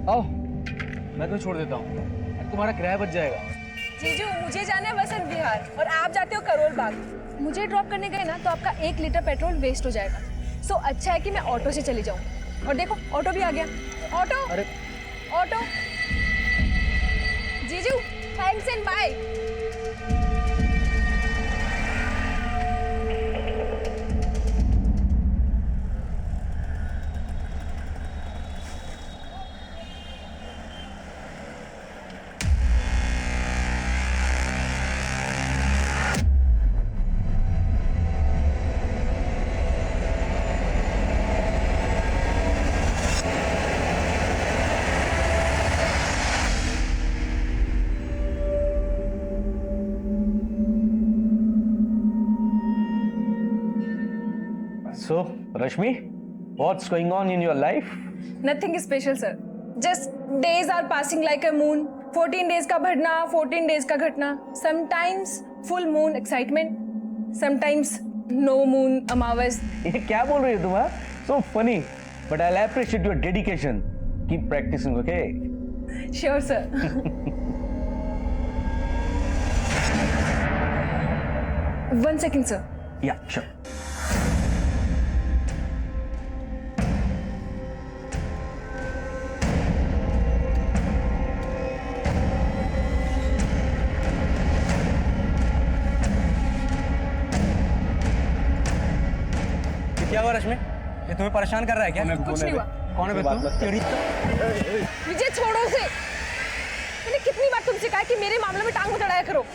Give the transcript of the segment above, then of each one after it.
आओ, मैं तुम्हें छोड़ देता हूँ, तुम्हारा किराया बच जाएगा। जीजू, मुझे जाना है वसंत विहार और आप जाते हो करोल बाग। मुझे ड्रॉप करने गए ना तो आपका 1 लीटर पेट्रोल वेस्ट हो जाएगा। सो अच्छा है कि मैं ऑटो से चली जाऊँ। और देखो, ऑटो भी आ गया। ऑटो, अरे ऑटो। जीजू, thanks and bye. So, Rashmi, what's going on in your life? Nothing special, sir. Just days are passing like a moon. 14 days का बढ़ना, 14 days का घटना. Sometimes full moon excitement. Sometimes no moon अमावस. ये क्या बोल रही हो तुम? So funny, but I'll appreciate your dedication. Keep practicing, okay? Sure, sir. One second, sir. Yeah, sure. क्या हुआ रश्मि? ये तुम्हें परेशान कर रहा है क्या? कुछ नहीं हुआ। कौन है बे तुम? विजय, छोड़ो उसे। मैंने कितनी बार तुमसे कहा कि मेरे मामले में टांग मत अड़ाया करो।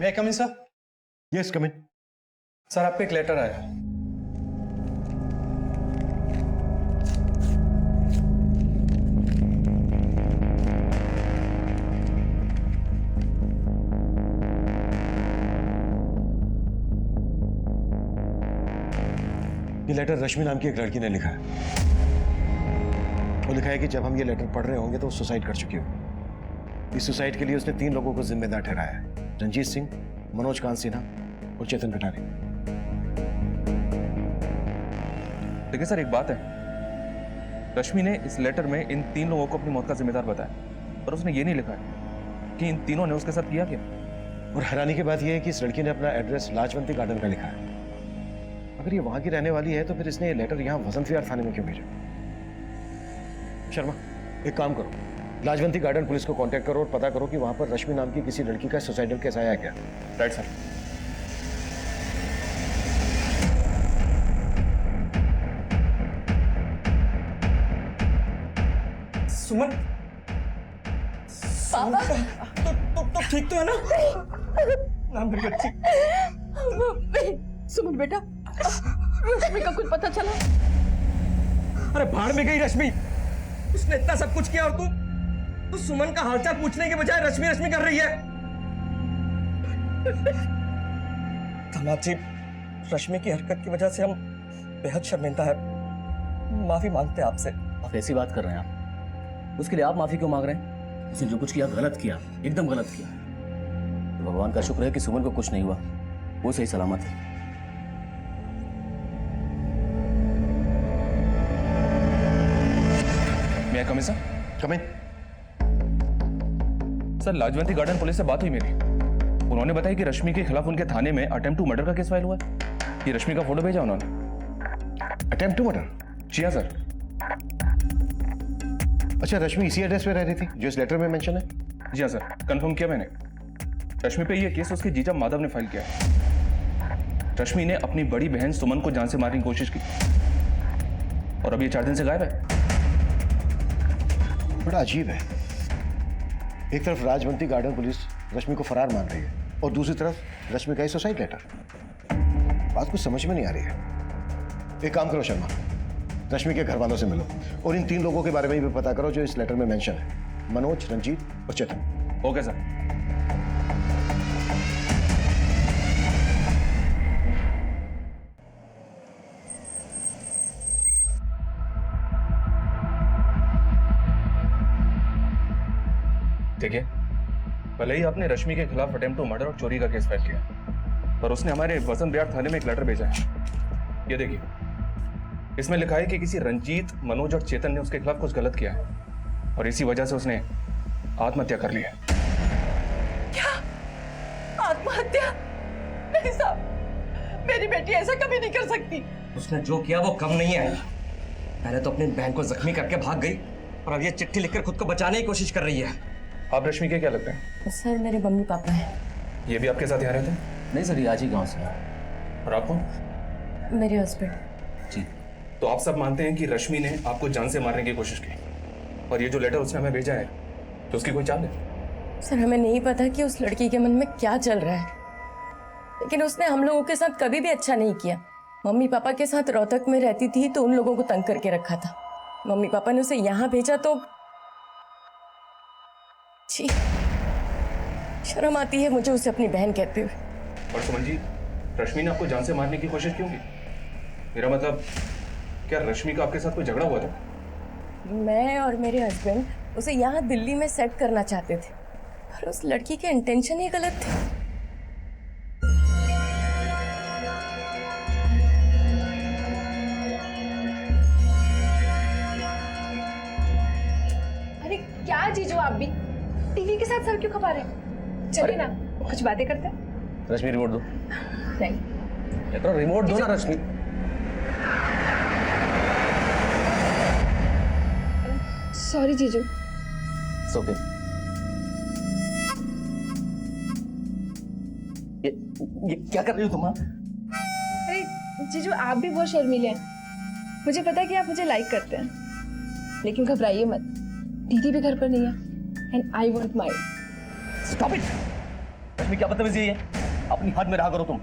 मैं कम इन सर? यस, कम इन। सर, आपका एक लेटर आया है। ये लेटर रश्मि नाम की एक लड़की ने लिखा है। वो लिखा है कि जब हम ये लेटर पढ़ रहे होंगे तो वो सुसाइड कर चुकी हो। इस सुसाइड के लिए उसने 3 लोगों को जिम्मेदार ठहराया है: रंजीत सिंह, मनोज कांत सिन्हा और चेतन कटारे। देखिए सर, एक बात है, रश्मि ने इस लेटर में इन 3 लोगों को अपनी मौत का जिम्मेदार बताया, पर उसने ये नहीं लिखा है कि इन तीनों ने उसके साथ किया क्या। और हैरानी की बात यह है कि इस लड़की ने अपना एड्रेस लाजवंती गार्डन का लिखा है। अगर ये वहां की रहने वाली है तो फिर इसने ये लेटर यहाँ वसंत विहार थाने में क्यों भेजा? शर्मा, एक काम करो, लाजवंती गार्डन पुलिस को कांटेक्ट करो और पता करो कि वहां पर रश्मि नाम की किसी लड़की का सुसाइडल केस आया है क्या। Right sir. सुमन, पापा, तो ठीक तो है ना? नाम मेरी बच्ची। सुमन बेटा, रश्मि का कुछ पता चला? अरे भाड़ में गई रश्मि। उसने इतना सब कुछ किया और तू सुमन का हालचाल पूछने के बजाय रश्मि रश्मि कर रही है। दामाद जी, रश्मि की हरकत की वजह से हम बेहद शर्मिंदा है। माफी मांगते हैं आपसे। आप ऐसी बात कर रहे हैं? आप उसके लिए आप माफी क्यों मांग रहे हैं? उसने जो कुछ किया गलत किया, एकदम गलत किया। तो भगवान का शुक्र है कि सुमन को कुछ नहीं हुआ, वो सही सलामत है। मैं कम सर? कम इन। सर, लाजवंती गार्डन पुलिस से बात हुई मेरी। उन्होंने बताया कि रश्मि के खिलाफ उनके थाने में अटेम्प्ट टू मर्डर का केस फाइल हुआ है। ये रश्मि का फोटो भेजा उन्होंने। Attempt to murder? जी हाँ सर। अच्छा, रश्मि इसी एड्रेस पे रह रही थी जो इस लेटर में मेंशन है? जी हाँ सर, कंफर्म किया मैंने। रश्मि पे ये केस उसके जीजा माधव ने फाइल किया है। रश्मि ने अपनी बड़ी बहन सुमन को जान से मारने की कोशिश की और अब ये 4 दिन से गायब है। बड़ा अजीब है, एक तरफ राजवंती गार्डन पुलिस रश्मि को फरार मान रही है और दूसरी तरफ रश्मि का ही सुसाइड लेटर। बात कुछ समझ में नहीं आ रही है। एक काम करो शर्मा, रश्मि के घर वालों से मिलो और इन 3 लोगों के बारे में भी पता करो जो इस लेटर में मेंशन है: मनोज, रंजीत और चेतन। Okay sir. देखिए, भले ही आपने रश्मि के खिलाफ अटेम्प्ट टू मर्डर और चोरी का केस फाइल किया, पर उसने हमारे वसंत विहार थाने में एक लेटर भेजा है। ये देखिए, इसमें लिखा है कि किसी रंजीत, मनोज और चेतन ने उसके खिलाफ कुछ गलत किया है और इसी वजह से उसने आत्महत्या कर ली है। क्या? आत्महत्या? नहीं साहब, मेरी बेटी ऐसा कभी नहीं कर सकती। उसने जो किया वो कम नहीं है। पहले तो अपनी बहन को जख्मी करके भाग गई और अब ये चिट्ठी लिखकर खुद को बचाने की कोशिश कर रही है। आप रश्मि के क्या लगते हैं? सर मेरे मम्मी पापा हैं। ये भी आपके साथ यहाँ रहते हैं? नहीं सर, ये आज ही गाँव से है। और आपको? मेरे हस्बैंड। जी। तो आप सब मानते हैं कि रश्मि ने आपको जान से मारने की कोशिश की और ये जो लेटर उसने हमें भेजा है तो उसकी कोई चाल है? सर हमें नहीं पता कि उस लड़की के मन में क्या चल रहा है, लेकिन उसने हम लोगों के साथ कभी भी अच्छा नहीं किया। मम्मी पापा के साथ रोहतक में रहती थी तो उन लोगों को तंग करके रखा था। मम्मी पापा ने उसे यहाँ भेजा तो छी, शर्म आती है मुझे उसे अपनी बहन कहते हुए। और सुमन जी, रश्मि ने आपको जान से मारने की कोशिश क्यों की? मेरा मतलब, क्या रश्मि का आपके साथ कोई झगड़ा हुआ था? मैं और मेरे हस्बैंड उसे यहाँ दिल्ली में सेट करना चाहते थे, पर उस लड़की के इंटेंशन ही गलत थे। अरे क्या जीजू, आप भी टीवी के साथ सर क्यों खपा रहे हैं? चलिए ना, कुछ बातें करते हैं। रश्मि रिमोट दो। नहीं, तो रिमोट दो ना रश्मि। सॉरी जीजू। ओके। ये क्या कर रही हो तुम? अरे जीजू, आप भी बहुत शर्मीले हैं। मुझे पता है कि आप मुझे लाइक करते हैं, लेकिन घबराइए मत, दीदी भी घर पर नहीं है and I want my. Stop it. Rashmi क्या बदतमीजी है? अपनी हद में रहा करो तुम।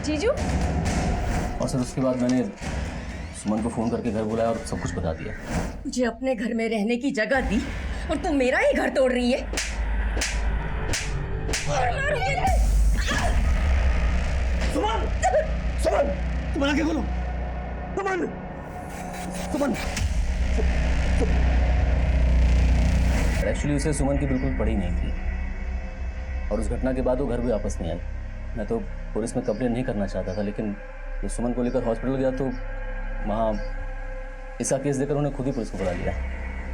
जीजू, और सर उसके बाद मैंने सुमन को फोन करके घर बुलाया और सब कुछ बता दिया। मुझे अपने घर में रहने की जगह दी और तुम मेरा ही घर तोड़ रही है। सुमन! सुमन! तुम आगे खोलो। सुमन! सुमन! एक्चुअली उसे सुमन की बिल्कुल पड़ी नहीं थी और उस घटना के बाद वो घर भी वापस नहीं आई। मैं तो पुलिस में कंप्लेन नहीं करना चाहता था, लेकिन जब सुमन को लेकर हॉस्पिटल गया तो वहाँ इसका केस देकर उन्हें खुद ही पुलिस को बुला लिया।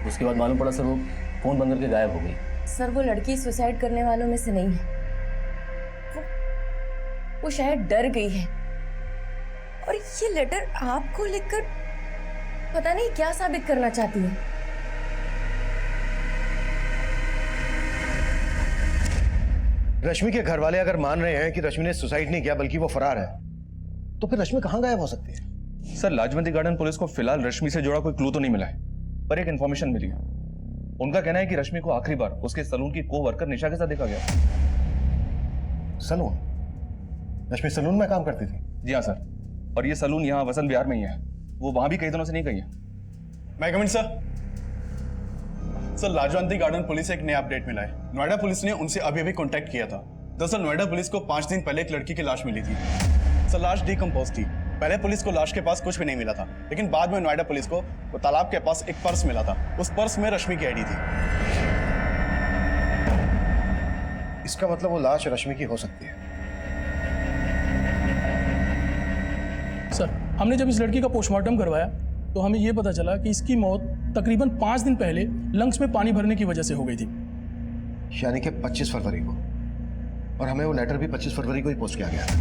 उसके बाद मालूम पड़ा सर वो फोन बंद करके गायब हो गई। सर वो लड़की सुसाइड करने वालों में से नहीं है, वो शायद डर गई है। और ये लेटर आपको लिखकर पता नहीं क्या साबित करना चाहती है। रश्मि के घर वाले अगर मान रहे हैं कि रश्मि ने सुसाइड नहीं किया बल्कि वो फरार है, तो फिर रश्मि कहां गायब हो सकती है? सर, लाजवंती गार्डन पुलिस को फिलहाल रश्मि से जुड़ा कोई क्लू तो नहीं मिला है, पर एक इन्फॉर्मेशन मिली है। उनका कहना है कि रश्मि को आखिरी बार उसके सलून की को वर्कर निशा के साथ देखा गया। सलून? रश्मि सलून में काम करती थी? जी हाँ सर, और ये सलून यहाँ वसंत विहार में ही है। वो वहां भी कई दिनों से नहीं गई है। मैं कमिंग सर। सर, लाजवंती गार्डन पुलिस से एक नया अपडेट मिला है। नोएडा पुलिस ने उनसे अभी अभी कांटेक्ट किया था। दरअसल नोएडा पुलिस को 5 दिन पहले एक लड़की की लाश मिली थी। सर, लाश डिकम्पोज थी। पहले पुलिस को लाश के पास कुछ भी नहीं मिला था, लेकिन बाद में नोएडा पुलिस को वो तालाब के पास एक पर्स मिला था। उस पर्स में रश्मि की आईडी थी। इसका मतलब वो लाश रश्मि की हो सकती है। सर, हमने जब इस लड़की का पोस्टमार्टम करवाया तो हमें यह पता चला कि इसकी मौत तकरीबन 5 दिन पहले लंग्स में पानी भरने की वजह से हो गई थी। यानी कि 25 फरवरी को। और हमें वो लेटर भी 25 फरवरी को ही पोस्ट किया गया था।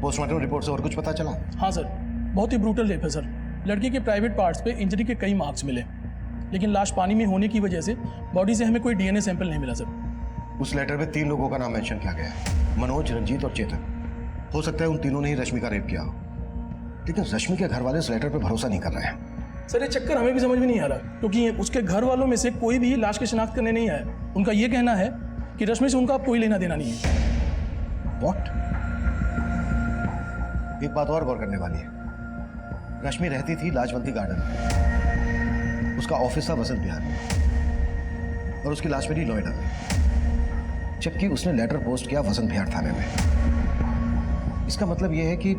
पोस्टमार्टम रिपोर्ट से और कुछ पता चला? हाँ सर, बहुत ही ब्रूटल रेप है सर। लड़की के प्राइवेट पार्ट्स पे इंजरी के कई मार्क्स मिले, लेकिन लाश पानी में होने की वजह से बॉडी से हमें कोई डीएनए सैंपल नहीं मिला सर। उस लेटर में 3 लोगों का नाम मेंशन किया गया है, मनोज, रंजीत और चेतन। हो सकता है उन तीनों ने ही रश्मि का रेप किया हो, लेकिन रश्मि के घर वाले इस लेटर पर भरोसा नहीं कर रहे हैं। सर, ये चक्कर हमें भी समझ में नहीं आ रहा, क्योंकि उसके घर वालों में से कोई भी लाश की शिनाख्त करने नहीं आया। उनका ये कहना है कि रश्मि से उनका कोई लेना देना नहीं है। What? एक बात और गौर करने वाली है। रश्मि रहती थी लाजवंती गार्डन में, उसका ऑफिस था वसंत विहार में, और उसकी लाश मिली नोएडा में, जबकि उसने लेटर पोस्ट किया वसंत विहार थाने में। इसका मतलब यह है कि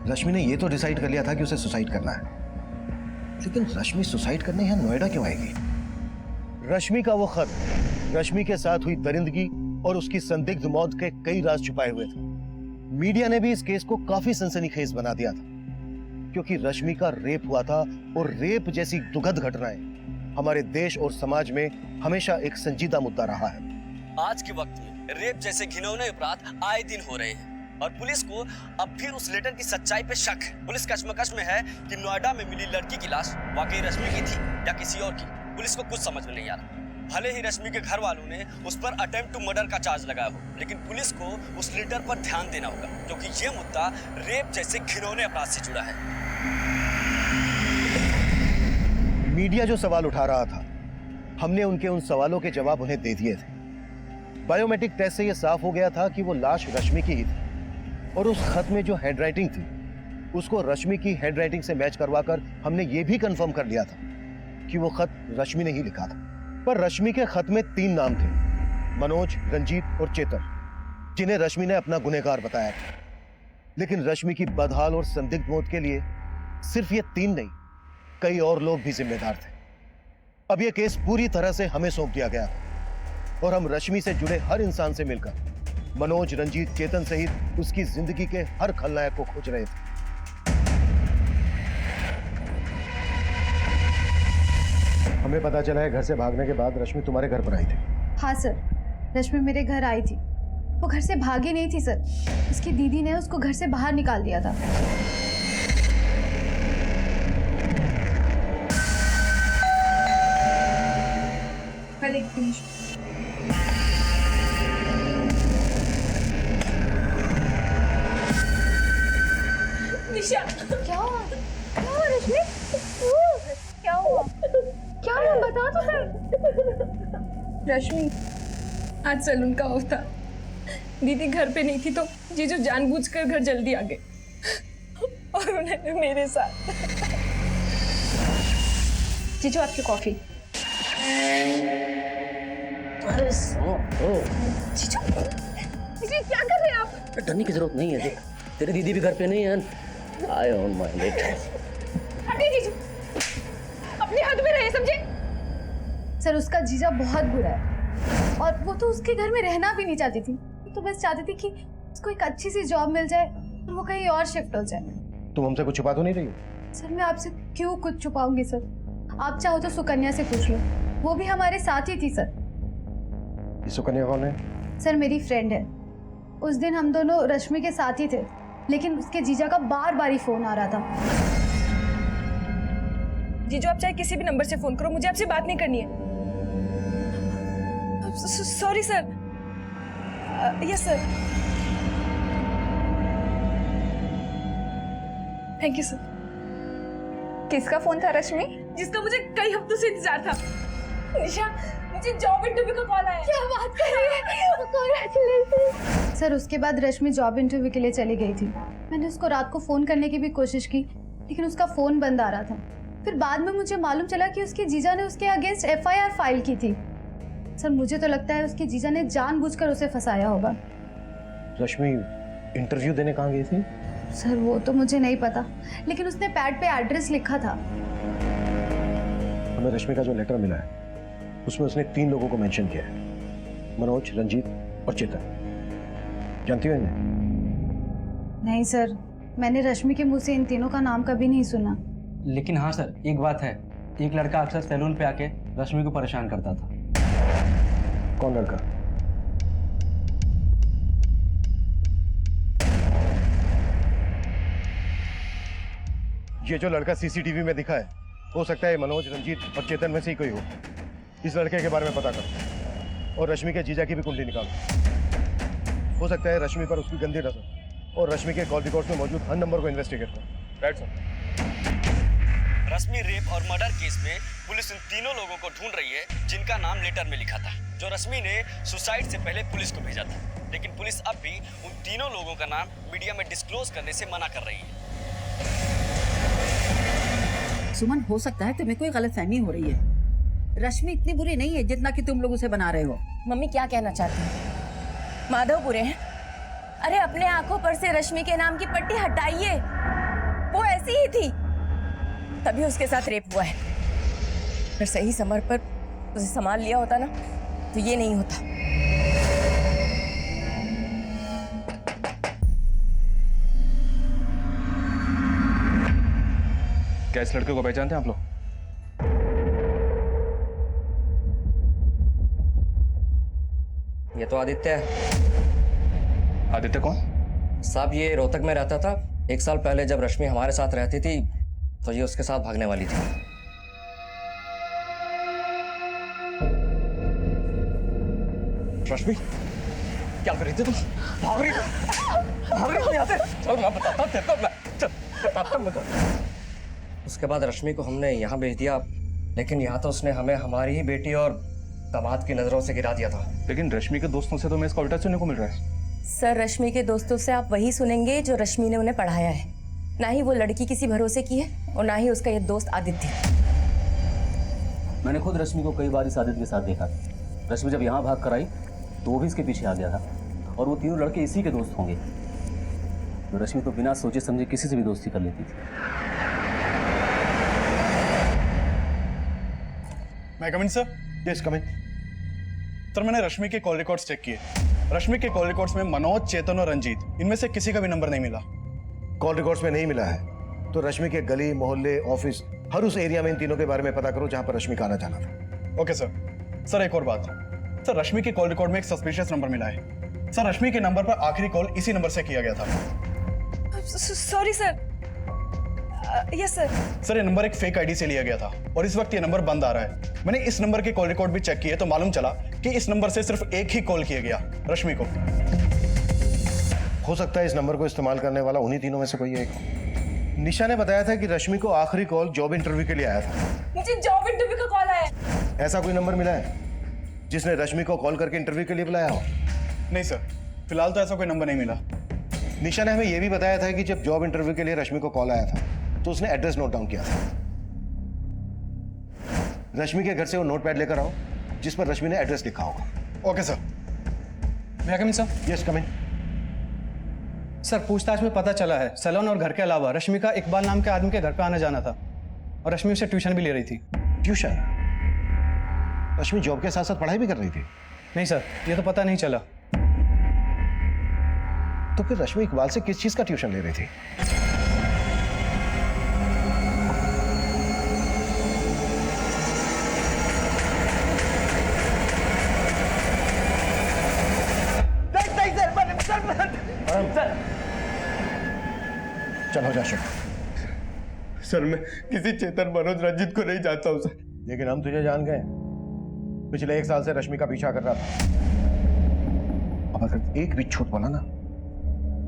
रश्मि ने यह तो डिसाइड कर लिया था कि उसे सुसाइड करना है, लेकिन रश्मि सुसाइड करने यहाँ नोएडा क्यों आएगी? रश्मि का वो खत, रश्मि के साथ हुई दरिंदगी और उसकी संदिग्ध मौत के कई राज छुपाए हुए थे। मीडिया ने भी इस केस को काफी सनसनीखेज बना दिया था, क्योंकि रश्मि का रेप हुआ था और रेप जैसी दुखद घटनाएं हमारे देश और समाज में हमेशा एक संजीदा मुद्दा रहा है। आज के वक्त में रेप जैसे घिनौने अपराध आए दिन हो रहे हैं और पुलिस को अब फिर उस लेटर की सच्चाई पे शक है। पुलिस कश्मकश में है कि नोएडा में मिली लड़की की लाश वाकई रश्मि की थी या किसी और की। पुलिस को कुछ समझ में नहीं आ रहा। भले ही रश्मि के घर वालों ने उस पर अटेम्प्ट टू मर्डर का चार्ज लगाया हो, लेकिन पुलिस को उस लेटर पर ध्यान देना होगा, क्योंकि ये मुद्दा रेप जैसे घिनौने अपराध से जुड़ा है। मीडिया जो सवाल उठा रहा था, हमने उनके उन सवालों के जवाब उन्हें दे दिए थे। बायोमेट्रिक टेस्ट से यह साफ हो गया था कि वो लाश रश्मि की ही थी, और उस खत में जो हैंडराइटिंग थी उसको रश्मि की हैंडराइटिंग से मैच करवाकर हमने ये भी कंफर्म कर लिया था कि वो खत रश्मि ने ही लिखा था। पर रश्मि के खत में 3 नाम थे, मनोज, रंजीत और चेतन, जिन्हें रश्मि ने अपना गुनहगार बताया था। लेकिन रश्मि की बदहाल और संदिग्ध मौत के लिए सिर्फ ये 3 नहीं, कई और लोग भी जिम्मेदार थे। अब यह केस पूरी तरह से हमें सौंप दिया गया और हम रश्मि से जुड़े हर इंसान से मिलकर मनोज, रंजीत, चेतन सहित उसकी जिंदगी के हर खलनायक को खोज रहे थे। हमें पता चला है घर से भागने के बाद रश्मि तुम्हारे घर पर आई थी। हाँ सर, रश्मि मेरे घर आई थी। वो घर से भागी नहीं थी सर, उसकी दीदी ने उसको घर से बाहर निकाल दिया था। निशा, क्या हुआ? क्या हुआ रश्मि? क्या हुआ? क्या हुआ? बता तो सर। रश्मि, आज सैलून का ऑफ था। दीदी घर पे नहीं थी तो जीजू जानबूझकर घर जल्दी आ गए और उन्होंने मेरे साथ। जीजू आपकी कॉफी। अरे जीजू, जीजू क्या कर रहे हैं आप? डरने की जरूरत नहीं है, देख तेरी दीदी भी घर पे नहीं है। आई ऑन माय लेट। हटिए जीजू, अपने हाथ में रहे, समझे? सर उसका जीजा बहुत बुरा है और वो तो उसके घर में रहना भी नहीं चाहती थी। तो बस चाहती थी कि उसको एक अच्छी सी जॉब मिल जाए और वो कहीं और शिफ्ट हो जाए। तुम हमसे कुछ छुपा तो नहीं रही हो? सर मैं आपसे क्यों कुछ छुपाऊंगी सर? आप चाहो तो सुकन्या से पूछ लो, वो भी हमारे साथ ही थी सर। ये सुकन्या कौन है? सर मेरी फ्रेंड है। उस दिन हम दोनों रश्मि के साथ ही थे, लेकिन उसके जीजा का बार बार ही फोन आ रहा था। जीजू आप चाहे किसी भी नंबर से फोन करो, मुझे आपसे बात नहीं करनी है। Sorry sir. Yes sir. Thank you sir. किसका फोन था रश्मि? जिसका मुझे कई हफ्तों से इंतजार था। निशा, मुझे जॉब इंटरव्यू का कॉल आया। क्या बात कर रही है? कांग्रेचुलेशन। सर उसके बाद रश्मि जॉब इंटरव्यू के लिए चली गई थी। मैंने उसको रात को फोन करने की भी कोशिश की, लेकिन उसका फोन बंद आ रहा था। फिर बाद में मुझे मालूम चला कि उसके जीजा ने उसके अगेंस्ट FIR फाइल की थी। सर मुझे तो लगता है उसके जीजा ने जानबूझकर उसे फंसाया होगा। रश्मि इंटरव्यू देने कहाँ गई थी? सर वो तो मुझे नहीं पता, लेकिन उसने पैड पे एड्रेस लिखा था। हमें रश्मि का जो लेटर मिला है उसमें उसने 3 लोगों को मेंशन किया है, मनोज, रंजीत और चेतन। जानती हो इन्हें? नहीं सर, मैंने रश्मि के मुंह से इन तीनों का नाम कभी नहीं सुना। लेकिन हाँ सर, एक बात है, एक लड़का अक्सर सैलून पे आके रश्मि को परेशान करता था। कौन लड़का? ये जो लड़का CCTV में दिखा है, हो सकता है मनोज, रंजीत और चेतन में से ही कोई हो। इस लड़के के बारे में पता करो और रश्मि के जीजा की भी कुंडली निकालो। हो सकता है रश्मि पर उसकी गंदी नजर और रश्मि के कॉल रिकॉर्ड्स में मौजूद हर नंबर को इन्वेस्टिगेट करो। Right sir. रश्मि रेप और मर्डर केस में पुलिस उन तीनों लोगों को ढूंढ रही है जिनका नाम लेटर में लिखा था, जो रश्मि ने सुसाइड से पहले पुलिस को भेजा था। लेकिन पुलिस अब भी उन तीनों लोगों का नाम मीडिया में डिस्क्लोज करने से मना कर रही है। सुमन, हो सकता है तुम्हें कोई गलतफहमी हो रही है। रश्मि इतनी बुरी नहीं है जितना कि तुम लोग उसे बना रहे हो। मम्मी क्या कहना चाहती हैं? माधव बुरे हैं? अरे अपने आंखों पर से रश्मि के नाम की पट्टी हटाइए, वो ऐसी ही थी, तभी उसके साथ रेप हुआ है। फिर सही समय पर उसे संभाल लिया होता ना तो ये नहीं होता। क्या इस लड़के को पहचानते हैं आप लोग? ये तो आदित्य है। आदित्य कौन? साहब ये रोहतक में रहता था। 1 साल पहले जब रश्मि हमारे साथ रहती थी तो ये उसके साथ भागने वाली थी। रश्मि क्या कर रही थी तुम? भाग रही हो यहाँ से? चल मैं बताता हूँ तेरे को, चल बताता हूँ मैं तो। उसके बाद रश्मि को हमने यहाँ भेज दिया, लेकिन यहाँ तो उसने हमें हमारी ही बेटी और दामाद की नजरों से गिरा दिया था। लेकिन रश्मि के दोस्तों से तो मैं इसका उल्टा सुनने को मिल रहा है। सर, रश्मि के दोस्तों से आप वही सुनेंगे जो रश्मि ने उन्हें पढ़ाया है। ना ही वो लड़की किसी भरोसे की है और ना ही उसका ये दोस्त आदित्य। मैंने खुद रश्मि को कई बार इस आदित्य के साथ देखा था। रश्मि जब यहाँ भाग कर आई तो वो भी इसके पीछे आ गया था, और वो तीनों लड़के इसी के दोस्त होंगे। तो रश्मि तो बिना सोचे समझे किसी से भी दोस्ती कर लेती थी। मैं कम इन सर? यस कम इन। सर मैंने रश्मि के कॉल रिकॉर्ड्स चेक किए। रश्मि के कॉल रिकॉर्ड्स में मनोज, चेतन और रंजीत, इनमें से किसी का भी नंबर नहीं मिला। कॉल रिकॉर्ड्स में नहीं मिला है तो रश्मि के गली, मोहल्ले, ऑफिस, हर उस एरिया में इन तीनों के बारे में पता करो जहां पर रश्मि का आना जाना था। Okay sir. सर एक और बात, सर रश्मि के कॉल रिकॉर्ड में एक सस्पिशियस नंबर मिला है। सर रश्मि के नंबर पर आखिरी कॉल इसी नंबर से किया गया था। Sorry sir. Yes sir. Sir ये नंबर एक फेक आईडी से लिया गया था और इस वक्त ये नंबर बंद आ रहा है। मैंने इस नंबर के कॉल रिकॉर्ड भी चेक किए तो मालूम चला कि इस नंबर से सिर्फ एक ही कॉल किया गया, रश्मि को। हो सकता है इस नंबर को इस्तेमाल करने वाला उन्हीं तीनों में से कोई एक हो। निशा ने बताया था कि रश्मि को आखिरी कॉल जॉब इंटरव्यू के लिए आया था। मुझे जॉब इंटरव्यू का कॉल आया। ऐसा कोई नंबर मिला है जिसने रश्मि को कॉल करके इंटरव्यू के लिए बुलाया हो? नहीं सर, फिलहाल तो ऐसा कोई नंबर नहीं मिला। निशा ने हमें यह भी बताया था कि जब जॉब इंटरव्यू के लिए रश्मि को कॉल आया था तो उसने एड्रेस नोट डाउन किया था। रश्मि के घर से वो नोटपैड लेकर आओ जिस पर रश्मि ने एड्रेस लिखा होगा। Okay sir. मैं कम इन सर? यस कम इन। सर पूछताछ में पता चला है सैलून और घर के अलावा रश्मि का इकबाल नाम के आदमी के घर पे आना जाना था, और रश्मि उसे ट्यूशन भी ले रही थी। ट्यूशन? रश्मि जॉब के साथ साथ पढ़ाई भी कर रही थी? नहीं सर, ये तो पता नहीं चला। तो फिर रश्मि इकबाल से किस चीज का ट्यूशन ले रही थी? चलो जा शुक्र। सर मैं किसी चेतन, मनोज, रंजीत को नहीं जानता हूँ सर। लेकिन हम तुझे जान गए। पिछले 1 साल से रश्मि का पीछा कर रहा था। अब अगर एक भी छूट बोला ना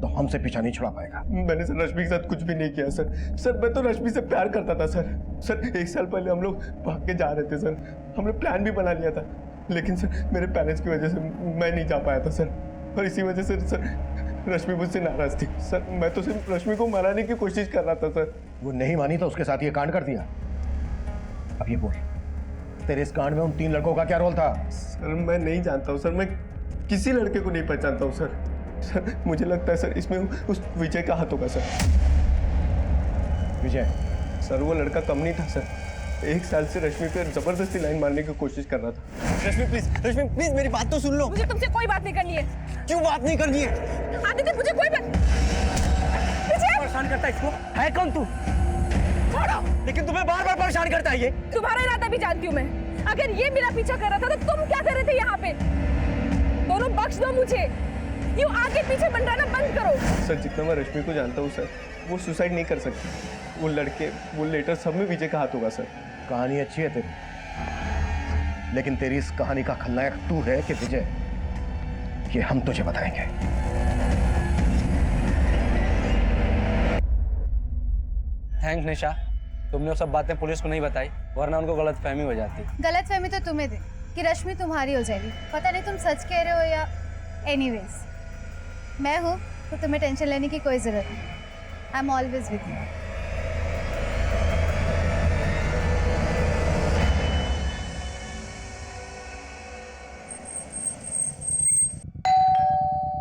तो हमसे पीछा नहीं छुड़ा पाएगा। मैंने सर रश्मि के साथ कुछ भी नहीं किया सर। सर मैं तो रश्मि से प्यार करता था सर। सर 1 साल पहले हम लोग भाग के जा रहे थे सर। हमने प्लान भी बना लिया था, लेकिन सर मेरे पेरेंट्स की वजह से मैं नहीं जा पाया था सर। और इसी वजह से सर रश्मि मुझसे नाराज थी सर। मैं तो सिर्फ रश्मि को मनाने की कोशिश कर रहा था सर। वो नहीं मानी तो उसके साथ ये कांड कर दिया। अब ये बोल, तेरे इस कांड में उन 3 लड़कों का क्या रोल था? सर मैं नहीं जानता हूँ सर। मैं किसी लड़के को नहीं पहचानता हूँ सर। सर मुझे लगता है सर इसमें उस विजय का हाथ होगा सर। विजय? सर वो लड़का कम नहीं था सर। 1 साल से रश्मि पे जबरदस्ती लाइन मारने की कोशिश कर रहा था। रश्मि प्लीज मेरी बात तो सुन लो। मुझे तुमसे कोई बात नहीं करनी है। क्यों बात नहीं करनी है? आदित्य मुझे कोई बात। परेशान करता है इसको। है कौन तू? छोड़ो। लेकिन तुम्हें बार बार परेशान करता है ये। तुम्हारा इरादा भी जानती हूँ मैं। अगर ये मेरा पीछा कर रहा था तो तुम क्या कर रहे थे यहाँ पे? दोनों बख्श दो मुझे। यूँ आगे पीछे मंडराना बंद करो। सर जितना मैं रश्मि को जानता हूँ सर, वो सुसाइड नहीं कर सकती। वो लड़के, वो लेटर, सब में विजय का हाथ होगा सर। कहानी अच्छी है तेरी, लेकिन तेरी इस कहानी का खलनायक तू है कि विजय? ये हम तुझे बताएंगे। थैंक्स निशा, तुमने वो सब बातें पुलिस को नहीं बताई, वरना उनको गलतफहमी हो जाती। गलतफहमी तो तुम्हें थी कि रश्मि तुम्हारी हो जाएगी। पता नहीं तुम सच कह रहे हो या। एनीवेज, मैं हूँ तो तुम्हें टेंशन लेने की कोई जरूरत नहीं। I am always with you.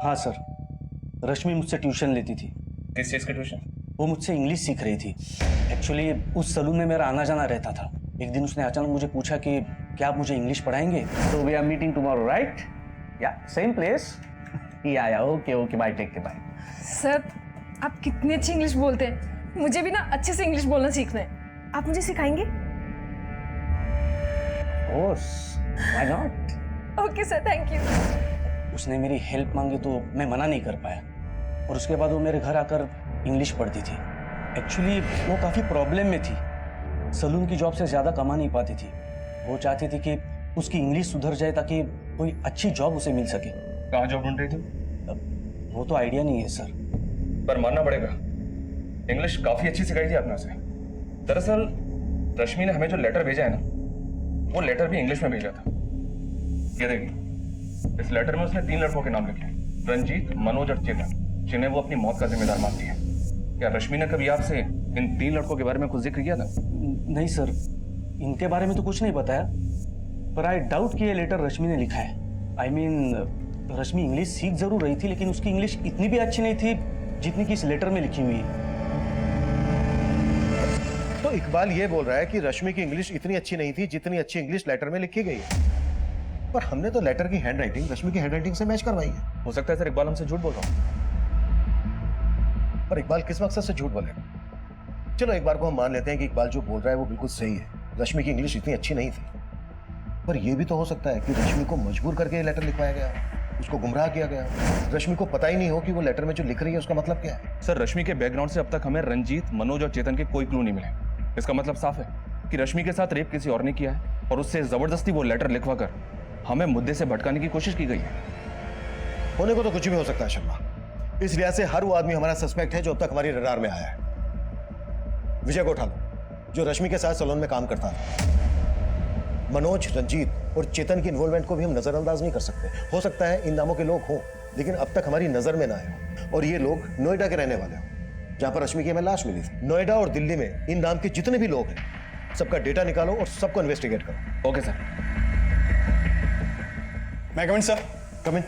हाँ सर, रश्मि मुझसे ट्यूशन लेती थी। किस चीज़ का ट्यूशन? वो मुझसे इंग्लिश सीख रही थी। एक्चुअली उस सलून में मेरा आना जाना रहता था। एक दिन उसने अचानक मुझे पूछा कि क्या आप मुझे इंग्लिश पढ़ाएंगे? So we are meeting tomorrow, right? Yeah, same place. Yeah, okay, bye, take care, bye. Sir आप कितनी अच्छी इंग्लिश बोलते हैं, मुझे भी ना अच्छे से इंग्लिश बोलना सीखना है, आप मुझे सिखाएंगे? Of course, why not? Okay sir, thank you. उसने मेरी हेल्प मांगी तो मैं मना नहीं कर पाया, और उसके बाद वो मेरे घर आकर इंग्लिश पढ़ती थी। एक्चुअली वो काफ़ी प्रॉब्लम में थी, सलून की जॉब से ज़्यादा कमा नहीं पाती थी। वो चाहती थी कि उसकी इंग्लिश सुधर जाए ताकि कोई अच्छी जॉब उसे मिल सके। कहाँ जॉब ढूंढ रही थी? वो तो आइडिया नहीं है सर। पर मानना पड़ेगा, इंग्लिश काफी अच्छी सिखाई थी आपने उसे। दरअसल रश्मि ने हमें जो लेटर भेजा है ना, वो लेटर भी इंग्लिश में भेजा था। ये देखिए, इस लेटर में उसने 3 लड़कों के नाम लिखे हैं, रंजीत, मनोज और चेतन, जिन्हें वो अपनी मौत का जिम्मेदार मानती है। क्या रश्मि ने कभी आपसे इन 3 लड़कों के बारे में कुछ जिक्र किया था? नहीं सर, इनके बारे में तो कुछ नहीं बताया, पर आई डाउट कि ये लेटर रश्मि ने लिखा है। आई मीन रश्मि इंग्लिश सीख जरूर रही थी, लेकिन उसकी इंग्लिश इतनी भी अच्छी नहीं थी जितनी कि इस लेटर में लिखी हुई है। तो इकबाल ये बोल रहा है कि रश्मि की इंग्लिश इतनी अच्छी नहीं थी जितनी अच्छी इंग्लिश लेटर में लिखी गई है। पर हमने तो लेटर की हैंडराइटिंग रश्मि की हैंडराइटिंग से मैच करवाई है। हो सकता है सर इकबाल हमसे झूठ बोल रहा हूँ। पर इकबाल किस मकसद से झूठ बोलेगा? चलो एक बार को हम मान लेते हैं कि इकबाल जो बोल रहा है वो बिल्कुल सही है, रश्मि की इंग्लिश इतनी अच्छी नहीं थी। पर यह भी तो हो सकता है कि रश्मि को मजबूर करके ये लेटर लिखवाया गया, उसको गुमराह किया गया, रश्मि को पता ही नहीं हो कि वो लेटर में जो लिख रही है उसका मतलब क्या है। सर रश्मि के बैकग्राउंड से अब तक हमें रंजीत, मनोज और चेतन के कोई क्लू नहीं मिले। इसका मतलब साफ है कि रश्मि के साथ रेप किसी और ने किया है और उससे जबरदस्ती वो लेटर लिखवा कर हमें मुद्दे से भटकाने की कोशिश की गई है। होने को तो कुछ भी हो सकता है शर्मा। इस लिहाज से हर वो आदमी हमारा सस्पेक्ट है जो अब तक हमारी रडार में आया है। विजय को उठा लो, जो रश्मि के साथ सैलून में काम करता था। मनोज, रंजीत और चेतन की इन्वॉल्वमेंट को भी हम नजरअंदाज नहीं कर सकते। हो सकता है इन नामों के लोग हों, लेकिन अब तक हमारी नजर में ना आए हों। और ये लोग नोएडा के रहने वाले हों, जहां पर रश्मि की हमें लाश मिली थी। नोएडा और दिल्ली में इन नाम के जितने भी लोग हैं, सबका डेटा निकालो और सबको इन्वेस्टिगेट करो। Okay sir. मैं कम इन सर? कम इन।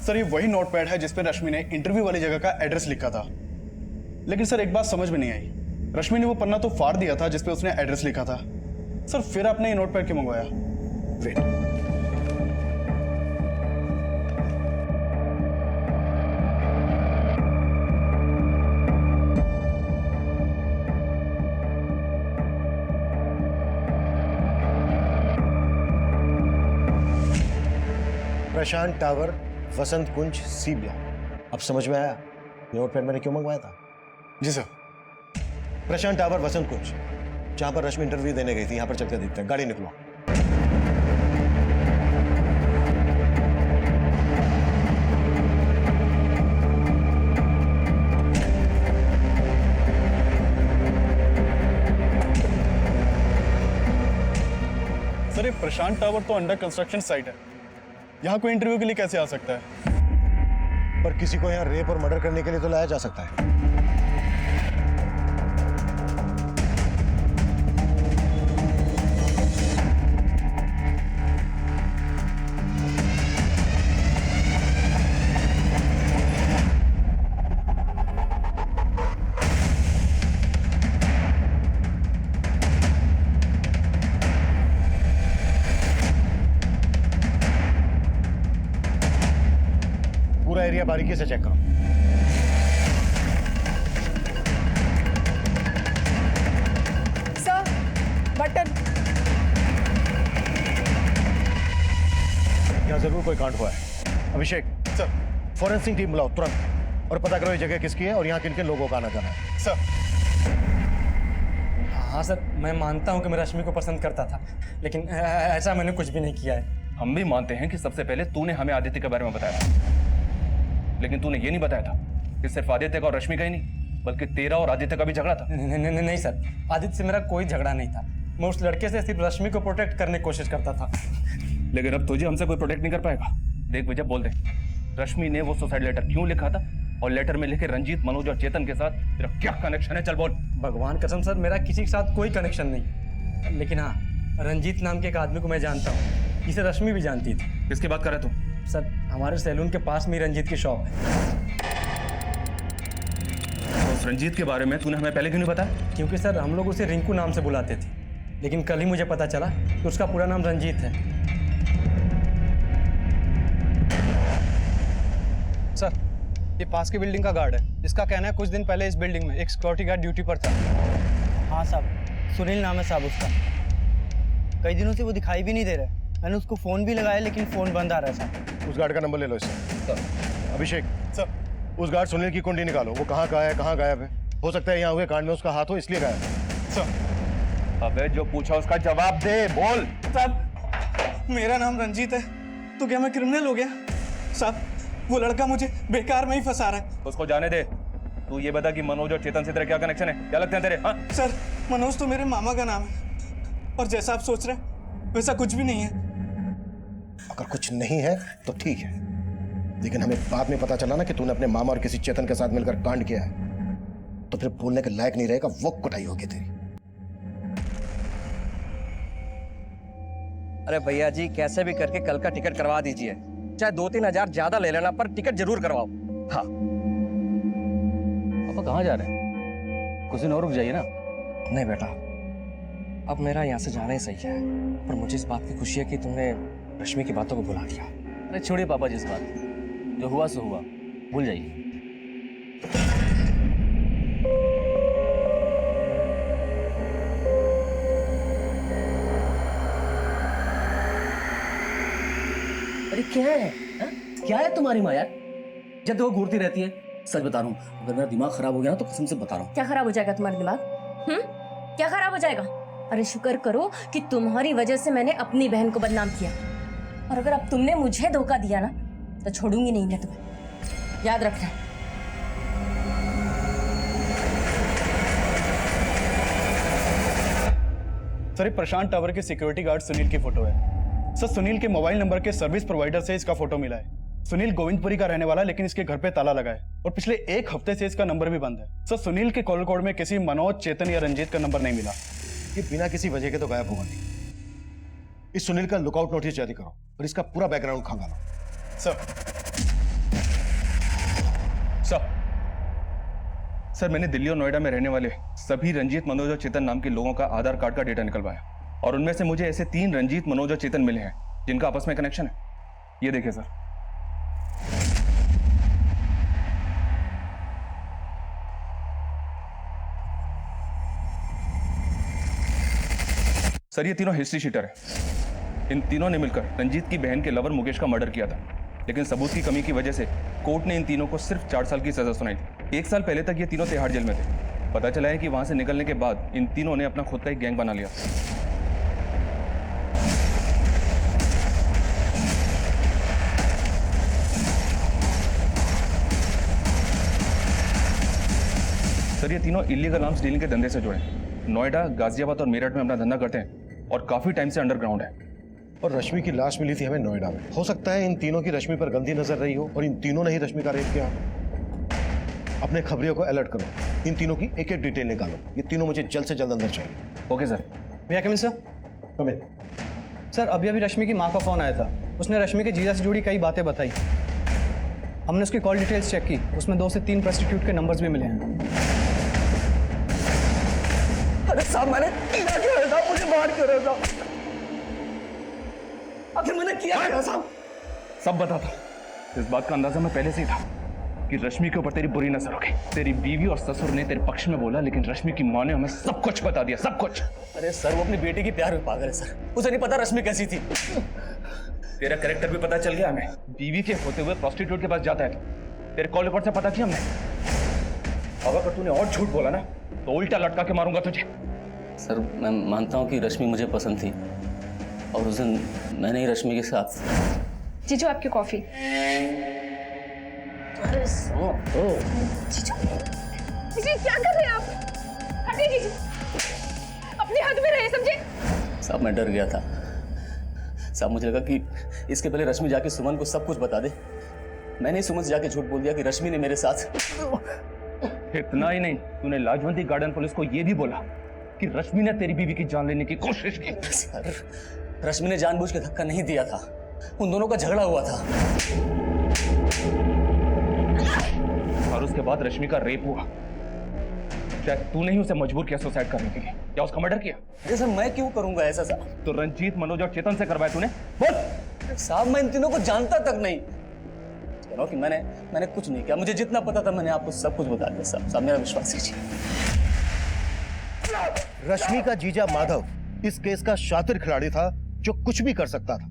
सर ये वही नोटपैड है जिस पर रश्मि ने इंटरव्यू वाली जगह का एड्रेस लिखा था। लेकिन सर एक बात समझ में नहीं आई, रश्मि ने वो पन्ना तो फाड़ दिया था जिस पे उसने एड्रेस लिखा था। सर फिर आपने ये नोटपैड क्यों मंगवाया? वेट, प्रशांत टावर, वसंत कुंज, सी ब्लॉक। अब समझ में आया नोटपैड मैंने क्यों मंगवाया था? जी सर। प्रशांत टावर, वसंत कुंज, जहां पर रश्मि इंटरव्यू देने गई थी। यहां पर चलकर देखते हैं। गाड़ी निकलो। सर ये प्रशांत टावर तो अंडर कंस्ट्रक्शन साइट है, यहाँ कोई इंटरव्यू के लिए कैसे आ सकता है? पर किसी को यहाँ रेप और मर्डर करने के लिए तो लाया जा सकता है। पूरा एरिया बारीकी से चेक करो। Sir button. यहाँ जरूर कोई कांड हुआ है। अभिषेक सर, फॉरेंसिक टीम बुलाओ तुरंत और पता करो ये जगह किसकी है और यहाँ किन किन लोगों का आना जाना है। सर। हाँ सर, मैं मानता हूँ कि मैं रश्मि को पसंद करता था, लेकिन ऐसा मैंने कुछ भी नहीं किया है। हम भी मानते हैं कि सबसे पहले तूने हमें आदित्य के बारे में बताया था, लेकिन तूने ये नहीं बताया था कि सिर्फ आदित्य का और रश्मि का ही नहीं, बल्कि तेरा और आदित्य का भी झगड़ा था। नहीं सर, आदित्य से मेरा कोई झगड़ा नहीं था। मैं उस लड़के से सिर्फ रश्मि को प्रोटेक्ट करने की कोशिश करता था। लेकिन अब तुझे हमसे कोई प्रोटेक्ट नहीं कर पाएगा। देख विजय, बोल दे, रश्मि ने वो सुसाइड लेटर क्यों लिखा था और लेटर में लिखे रंजीत, मनोज और चेतन के साथ तेरा क्या कनेक्शन है? चल बोल। भगवान कसम सर, मेरा किसी के साथ कोई कनेक्शन नहीं, लेकिन हाँ, रंजीत नाम के एक आदमी को मैं जानता हूँ, इसे रश्मि भी जानती थी। किसकी बात कर रहे तू? सर हमारे सैलून के पास में रंजीत की शॉप है। तो उस रंजीत के बारे में तूने हमें पहले क्यों नहीं बताया? क्योंकि सर हम लोग उसे रिंकू नाम से बुलाते थे। लेकिन कल ही मुझे पता चला कि उसका पूरा नाम रंजीत है। सर, ये पास की बिल्डिंग का गार्ड है। इसका कहना है कुछ दिन पहले इस बिल्डिंग में एक सिक्योरिटी गार्ड ड्यूटी पर था। हाँ साहब, सुनील नाम है साहब उसका। कई दिनों से वो दिखाई भी नहीं दे रहा। मैंने उसको फ़ोन भी लगाया लेकिन फ़ोन बंद आ रहा है साहब। उस गार्ड का नंबर ले लो इससे। अभिषेक सर, उस गार्ड सुनील की कुंडली निकालो। वो कहाँ का है, कहाँ गायब है। हो सकता है यहाँ हुए कांड में उसका हाथ हो, इसलिए गायब है। सर, अबे जो पूछा उसका जवाब दे, बोल। साहब, मेरा नाम रंजीत है, तो क्या मैं क्रिमिनल हो गया? साहब, वो लड़का मुझे बेकार में ही फंसा रहा है। उसको जाने दे। तू ये बता कि मनोज और चेतन से तेरा क्या कनेक्शन है? क्या लगते हैं तेरे? हाँ? सर, मनोज तो मेरे मामा का नाम है, और जैसा आप सोच रहे हैं वैसा कुछ भी नहीं है। अगर कुछ नहीं है तो ठीक है, लेकिन हमें बाद में पता चला ना कि तूने अपने मामा और किसी चेतन के साथ मिलकर कांड किया है, तो फिर बोलने के लायक नहीं रहेगा। वो कुटाई होगी तेरी। अरे भैया जी, कैसे भी करके कल का टिकट करवा दीजिए। चाहे 2-3 हजार ज्यादा ले लेना, पर टिकट जरूर करवाओ। हाँ। पापा कहाँ जा रहे हैं? कुछ दिन और रुक जाइए ना। नहीं बेटा, अब मेरा यहाँ से जाना ही सही है। पर मुझे इस बात की खुशी है कि तुमने रश्मि की बातों को भुला दिया। अरे छोड़िए पापा जी इस बात, जो हुआ सो हुआ, भूल जाइए। अरे क्या है हा? क्या है तुम्हारी माँ यार? जब देखो घूरती रहती है। सच बता रहा हूँ, अगर मेरा दिमाग खराब हो गया ना तो कसम से बता रहा हूँ। क्या खराब हो जाएगा तुम्हारा दिमाग? क्या खराब हो जाएगा? अरे शुक्र करो कि तुम्हारी वजह से मैंने अपनी बहन को बदनाम किया, और अगर अब तुमने मुझे धोखा दिया ना तो छोड़ूंगी नहीं मैं तुम्हें, याद रखना। सर, ये प्रशांत टावर के सिक्योरिटी गार्ड सुनील की फोटो है। सर, सुनील के मोबाइल नंबर के सर्विस प्रोवाइडर से इसका फोटो मिला है। सुनील गोविंदपुरी का रहने वाला, लेकिन इसके घर पे ताला लगा है, और पिछले 1 हफ्ते से इसका नंबर भी बंद है। सर, सुनील के कॉल कोड में किसी मनोज, चेतन या रंजीत का नंबर नहीं मिला। ये बिना किसी वजह के तो गायब होगा नहीं। इस सुनील का लुकआउट नोटिस जारी करो और इसका पूरा बैकग्राउंड खंगालो। सर, मैंने दिल्ली और नोएडा में रहने वाले सभी रंजीत, मनोज और चेतन नाम के लोगों का आधार कार्ड का डेटा निकलवाया, और उनमें से मुझे ऐसे 3 रंजीत, मनोज और चेतन मिले हैं जिनका आपस में कनेक्शन है। ये देखिए सर। सर, ये तीनों हिस्ट्री शीटर है। इन तीनों ने मिलकर रंजीत की बहन के लवर मुकेश का मर्डर किया था, लेकिन सबूत की कमी की वजह से कोर्ट ने इन तीनों को सिर्फ 4 साल की सजा सुनाई थी। 1 साल पहले तक ये तीनों तिहाड़ जेल में थे। पता चला है कि वहां से निकलने के बाद इन तीनों ने अपना खुद का एक गैंग बना लिया। सर, ये तीनों इलीगल आर्म्स डीलिंग के धंधे से जुड़े हैं। नोएडा, गाजियाबाद और मेरठ में अपना धंधा करते हैं और काफी टाइम से अंडरग्राउंड है। और रश्मि की लाश मिली थी हमें नोएडा में। हो सकता है इन तीनों की रश्मि पर गंदी नजर रही हो और इन तीनों ने ही रश्मि का रेप किया। अपने खबरियों को अलर्ट करो, इन तीनों की एक-एक डिटेल निकालो। ये तीनों मुझे जल्द से जल्द अंदर चाहिए। Okay sir. भैया कमिन सर। कमिन। सर, अभी रश्मि की माँ का फोन आया था। उसने रश्मि के जीजा से जुड़ी कई बातें बताई। हमने उसकी कॉल डिटेल्स चेक की, उसमें 2 से 3 प्रोस्टिट्यूट के नंबर्स भी मिले हैं। अरे साहब, मैंने किया क्या है साहब? मुझे मार क्यों रहे साहब? आखिर मैंने किया क्या साहब? सब बता था। इस बात का अंदाजा मैं पहले से ही था कि रश्मि के ऊपर तेरी बुरी नजर होगी। तेरी बीवी और ससुर ने तेरे पक्ष में बोला, लेकिन रश्मि की माँ ने हमें सब कुछ बता दिया, सब कुछ। अरे सर, वो अपनी बेटी की प्यार में पागल है सर। उसे नहीं पता रश्मि कैसी थी। तेरा कैरेक्टर भी पता चल गया हमें। बीवी के होते हुए प्रोस्टिट्यूट के पास जाता है। तेरे कॉल रिकॉर्ड से पता किया हमने। अब अगर तूने और झूठ बोला ना तो उल्टा लटका के मारूंगा तुझे। सर, मैं मानता हूँ कि रश्मि मुझे पसंद थी, और उस दिन मैंने ही रश्मि के साथ। जीजू, आपकी कॉफी। जीजू, क्या कर रहे हैं आप? हटिए जीजू, अपनी हद में रहे, समझे? साहब, मैं डर गया था साहब। मुझे लगा कि इसके पहले रश्मि जाके सुमन को सब कुछ बता दे। मैंने ही सुमन से जाके झूठ बोल दिया कि रश्मि ने मेरे साथ। इतना ही नहीं, तूने लाजवंती गार्डन पुलिस को यह भी बोला कि रश्मि ने तेरी बीवी की जान लेने की कोशिश की। सर, रश्मि ने जानबूझ के धक्का नहीं दिया था, उन दोनों का झगड़ा हुआ था। और उसके बाद रश्मि का रेप हुआ। क्या तूने ही उसे मजबूर किया सुसाइड करने के लिए? क्या उसका मर्डर किया? अरे सर मैं क्यों करूंगा ऐसा साहब? तो रंजीत, मनोज और चेतन से करवाया तूने? बोल। साहब मैं इन तीनों को जानता तक नहीं। कह रहा हूं कि मैंने कुछ नहीं किया। मुझे जितना पता था मैंने आपको सब कुछ बता दिया साहब। साहब मेरा विश्वास कीजिए। रश्मि का जीजा माधव इस केस का शातिर खिलाड़ी था जो कुछ भी कर सकता था,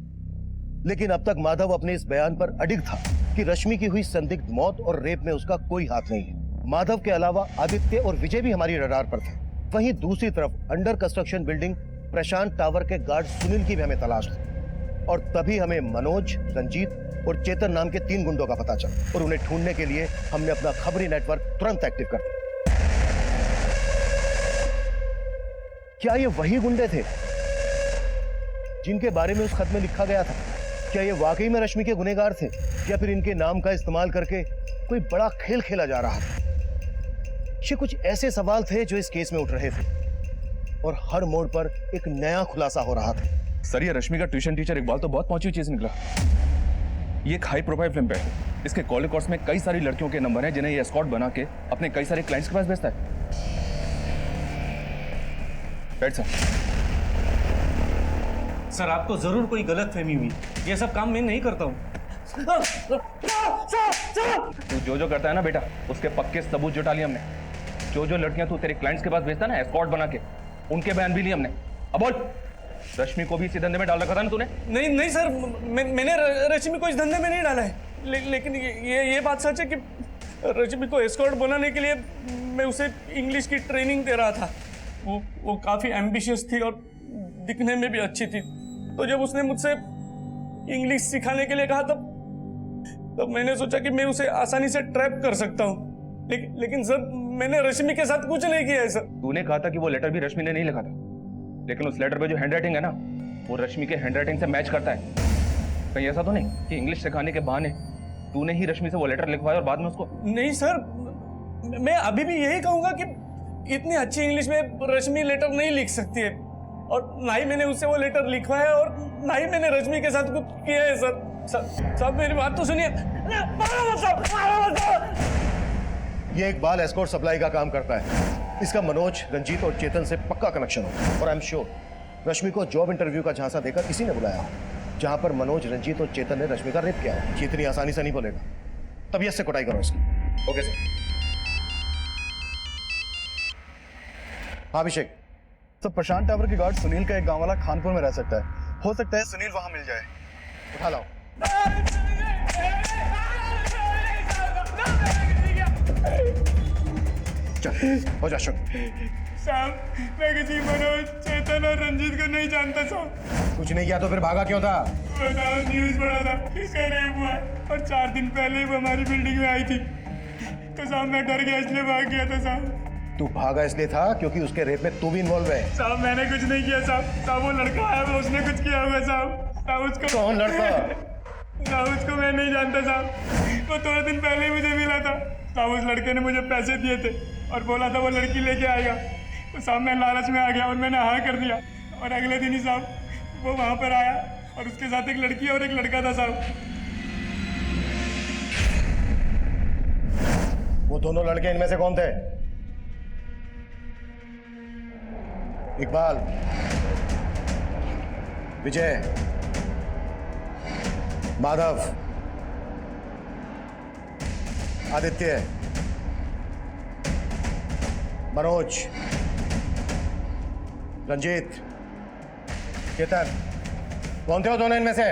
लेकिन अब तक माधव अपने इस बयान पर अडिग था कि रश्मि की हुई संदिग्ध मौत और रेप में उसका कोई हाथ नहीं है। माधव के अलावा आदित्य और विजय भी हमारी रडार पर थे। वहीं दूसरी तरफ अंडर कंस्ट्रक्शन बिल्डिंग प्रशांत टावर के गार्ड सुनील की भी हमें तलाश थी, और तभी हमें मनोज, रंजीत और चेतन नाम के 3 गुंडों का पता चला, और उन्हें ढूंढने के लिए हमने अपना खबरी नेटवर्क तुरंत एक्टिव कर दिया। क्या ये वही गुंडे थे जिनके बारे में उस खत में लिखा गया था? क्या ये वाकई में रश्मि के गुनहगार थे, या फिर इनके नाम का इस्तेमाल करके कोई बड़ा खेल खेला जा रहा था? ये कुछ ऐसे सवाल थे जो इस केस में उठ रहे थे, और हर मोड़ पर एक नया खुलासा हो रहा था। सर, ये रश्मि का ट्यूशन टीचर इकबाल तो बहुत पहुंची चीज निकला। ये एक हाई प्रोफाइल फिल्म पे है। इसके कॉल कोर्स में कई सारी लड़कियों के नंबर हैं जिन्हें ये एस्कॉर्ट बना के अपने कई सारे क्लाइंट्स के पास भेजता है। बैठ सर आपको जरूर कोई गलत फहमी हुई। ये सब काम मैं नहीं करता हूँ। तू जो करता है ना बेटा, उसके पक्के सबूत जुटा लिए हमने। जो लड़कियां तू तेरे क्लाइंट्स के पास भेजता है ना एस्कॉर्ट बना के, उनके बयान भी लिए हमने। अब बोल, रश्मि को भी इसी धंधे में डाल रखा था ना तूने? नहीं सर, मैंने रश्मि को इस धंधे में नहीं डाला है। लेकिन ये बात सच है कि रश्मि को एस्कॉर्ट बनाने के लिए मैं उसे इंग्लिश की ट्रेनिंग दे रहा था। वो काफी एम्बिशियस थी और दिखने में भी अच्छी थी। तो जब उसने मुझसे इंग्लिश सिखाने के लिए कहा तब मैंने सोचा कि मैं उसे आसानी से ट्रैप कर सकता हूँ। लेकिन सर मैंने रश्मि के साथ कुछ नहीं किया है सर। तूने कहा था कि वो लेटर भी रश्मि ने नहीं लिखा था, लेकिन उस लेटर पे जो हैंडराइटिंग है ना, वो रश्मि के हैंडराइटिंग से मैच करता है। कहीं ऐसा तो नहीं कि इंग्लिश सिखाने के बहाने तूने ही रश्मि से वो लेटर लिखवाया और बाद में उसको? नहीं सर, मैं अभी भी यही कहूंगा कि इतनी अच्छी इंग्लिश में रश्मि लेटर नहीं लिख सकती है, और ना ही मैंने उससे वो लेटर लिखवाया और ना ही मैंने रश्मि के साथ कुछ किया है सर। साहब मेरी बात तो सुनिए। ये इकबाल एस्कॉर्ट सप्लाई का काम करता है। इसका मनोज, रंजीत और चेतन से पक्का कनेक्शन हो, और आई एम श्योर रश्मि को जॉब इंटरव्यू का झांसा देकर इसी ने बुलाया हो, जहां पर मनोज, रंजीत और चेतन ने रश्मि का रेप किया हो। इतनी आसानी से नहीं बोलेगा, तभी इससे कुटाई करो इसकी। Okay sir. हाँ अभिषेक। सर प्रशांत टावर के गार्ड सुनील का एक गांव वाला खानपुर में रह सकता है। हो सकता है सुनील वहां मिल जाए। उठा लाओ। चल हो जा शुरू। साहब मैं किसी मनोज, चेतन और रंजीत को नहीं जानता साहब। कुछ नहीं किया तो फिर भागा क्यों था? न्यूज पढ़ा था इसका रेप हुआ है, और 4 दिन पहले ही वो हमारी बिल्डिंग में आई थी, तो साहब मैं डर गया इसलिए भाग गया था साहब। तू भागा इसलिए था क्योंकि उसके रेप में तू भी इन्वॉल्व है? साहब मैंने कुछ नहीं किया साहब। वो लड़का आया, वो उसने कुछ किया होगा साहब। उसको कौन लड़का? साहब उसको मैं नहीं जानता साहब। वो थोड़े दिन पहले ही मुझे मिला था साहब। उस लड़के ने मुझे पैसे दिए थे और बोला था वो लड़की लेके आएगा, तो साहब मैं लालच में आ गया और मैंने हाँ कर दिया, और अगले दिन ही साहब वो वहाँ पर आया और उसके साथ एक लड़की और एक लड़का था साहब। वो दोनों लड़के इनमें से कौन थे? इकबाल, विजय, माधव, आदित्य, मनोज, रंजीत, चेतन, कौन थे वो दोनों इनमें से?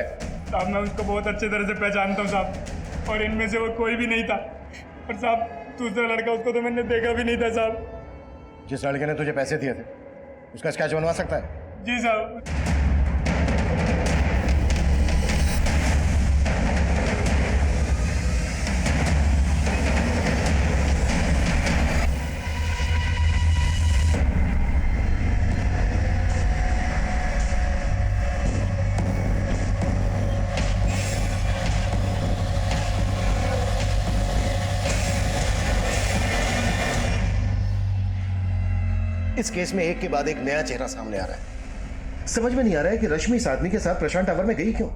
साहब मैं उसको बहुत अच्छे तरह से पहचानता हूँ साहब, और इनमें से वो कोई भी नहीं था। और साहब दूसरा लड़का, उसको तो मैंने देखा भी नहीं था साहब। जिस लड़के ने तुझे पैसे दिए थे उसका स्केच बनवा सकता है? जी साहब। इस केस में एक के बाद एक नया चेहरा सामने आ रहा है। समझ में नहीं आ रहा है कि रश्मि इस आदमी के साथ प्रशांत टावर में गई क्यों।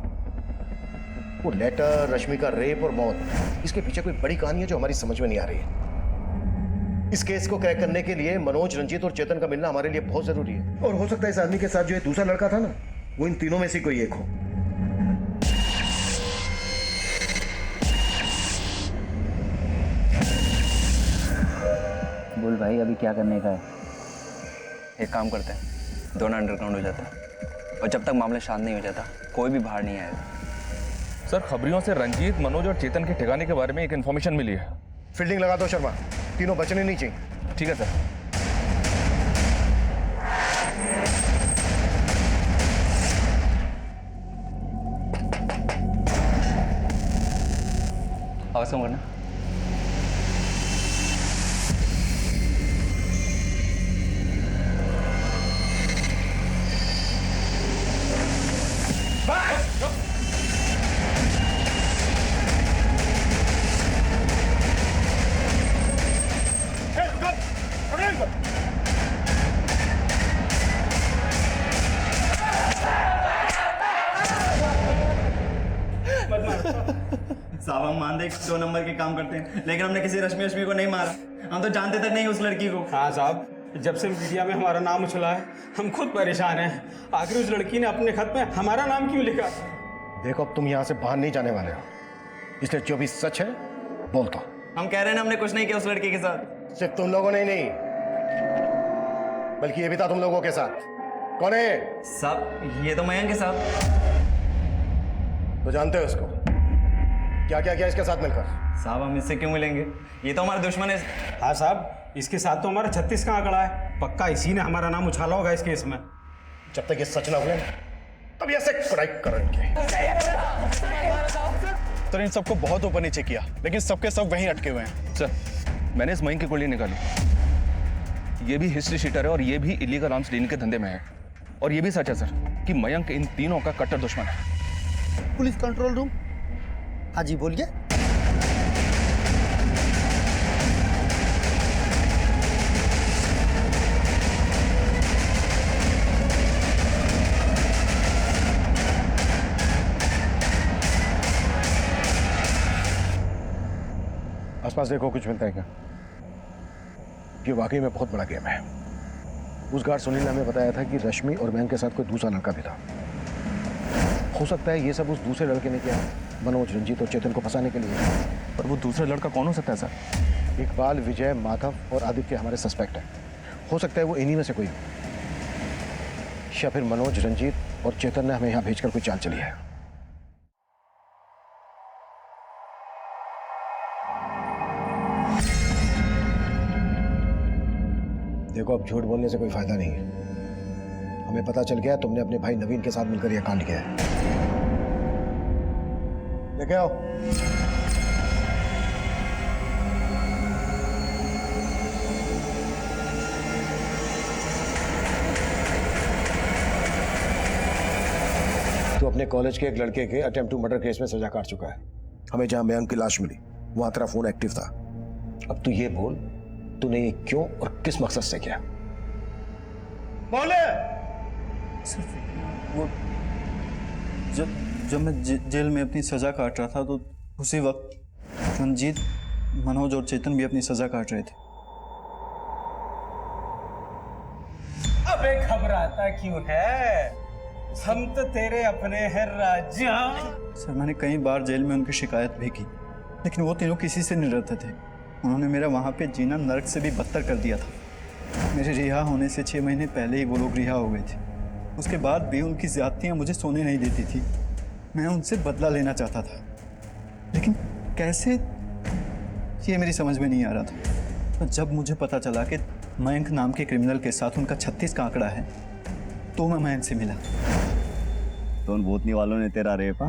वो लेटर, रश्मि का रेप और मौत, इसके पीछे कोई बड़ी कहानी है जो हमारी समझ में नहीं आ रही है। इस केस को क्रैक करने के लिए मनोज, रंजीत और चेतन का मिलना हमारे लिए बहुत जरूरी है। और हो सकता है इस आदमी के साथ जो ये दूसरा लड़का था ना, वो इन तीनों में से कोई एक हो। बोल भाई, अभी क्या करने का है? एक काम करते हैं, दोनों अंडरग्राउंड हो जाता है, और जब तक मामला शांत नहीं हो जाता कोई भी बाहर नहीं आएगा। सर, खबरियों से रंजीत, मनोज और चेतन के ठिकाने के बारे में एक इन्फॉर्मेशन मिली है। फील्डिंग लगा दो शर्मा, तीनों बचने नहीं चाहिए। ठीक है सर। आवाज कम करना। साहब हम मान दे 2 नंबर के काम करते हैं, लेकिन हमने किसी रश्मि को नहीं मारा। हम तो जानते तक नहीं उस लड़की को। हाँ साहब, जब से मीडिया में हमारा नाम उछला है हम खुद परेशान हैं। आखिर उस लड़की ने अपने खत में हमारा नाम क्यों लिखा? देखो, अब तुम यहाँ से बाहर नहीं जाने वाले हो, इसलिए जो भी सच है बोल दो। हम कह रहे हैं ना, हमने कुछ नहीं किया उस लड़की के साथ। सिर्फ तुम लोगों ने नहीं, बल्कि ये भी था तुम लोगों के साथ। कौन है? साहब, ये तो मयंक के साथ। तो जानते हो उसको? क्या क्या किया इसके साथ मिलकर? साहब, हम इससे क्यों मिलेंगे? ये तो हमारा दुश्मन है। हाँ साहब, इसके साथ तो हमारा 36 का आंकड़ा है। पक्का इसी ने हमारा नाम उछाला होगा इस केस में। जब तक ये सच ना हुए तब ऐसे पढ़ाई करेंगे। तो इन सबको बहुत ऊपर नीचे किया, लेकिन सबके सब वहीं अटके हुए हैं। सर, मैंने इस मयंक की कुंडली निकाली। ये भी हिस्ट्री शीटर है और ये भी इलीगल आर्म्स लेने के धंधे में है। और ये भी सच है सर कि मयंक इन तीनों का कट्टर दुश्मन है। Police control room. हाँ जी, बोलिए। आसपास देखो, कुछ मिलता है क्या? ये वाकई में बहुत बड़ा गेम है। उस गार्ड सुनील ने हमें बताया था कि रश्मि और मयंक के साथ कोई दूसरा लड़का भी था। हो सकता है ये सब उस दूसरे लड़के ने किया, मनोज, रंजीत और चेतन को फंसाने के लिए। पर वो दूसरा लड़का कौन हो सकता है सर? इकबाल, विजय, माधव और आदित्य हमारे सस्पेक्ट हैं। हो सकता है वो इन्हीं में से कोई हो, या फिर मनोज, रंजीत और चेतन ने हमें यहाँ भेजकर कोई चाल चली है। देखो, अब झूठ बोलने से कोई फायदा नहीं है। हमें पता चल गया तुमने अपने भाई नवीन के साथ मिलकर यह कांड किया है। लेके आओ। तो अपने कॉलेज के एक लड़के के अटेम्प्ट टू मर्डर केस में सजा काट चुका है। हमें जहां मयंक की लाश मिली वहां तेरा फोन एक्टिव था। अब तू ये बोल, तूने ये क्यों और किस मकसद से किया? बोले। वो जब मैं जेल में अपनी सजा काट रहा था तो उसी वक्त रंजीत, मनोज और चेतन भी अपनी सजा काट रहे थे। अबे घबराता क्यों है? हम तो तेरे अपने हैं राजा। सर, मैंने कई बार जेल में उनकी शिकायत भी की, लेकिन वो तीनों किसी से नहीं डरते थे। उन्होंने मेरा वहाँ पे जीना नर्क से भी बदतर कर दिया था। मेरे रिहा होने से 6 महीने पहले ही वो लोग रिहा हो गए थे। उसके बाद भी उनकी ज़्यादतियाँ मुझे सोने नहीं देती थी। मैं उनसे बदला लेना चाहता था, लेकिन कैसे, ये मेरी समझ में नहीं आ रहा था। तो जब मुझे पता चला कि मयंक नाम के क्रिमिनल के साथ उनका 36 का आंकड़ा है, तो मैं मयंक से मिला। तो उन भूतनी वालों ने तेरा रेपा?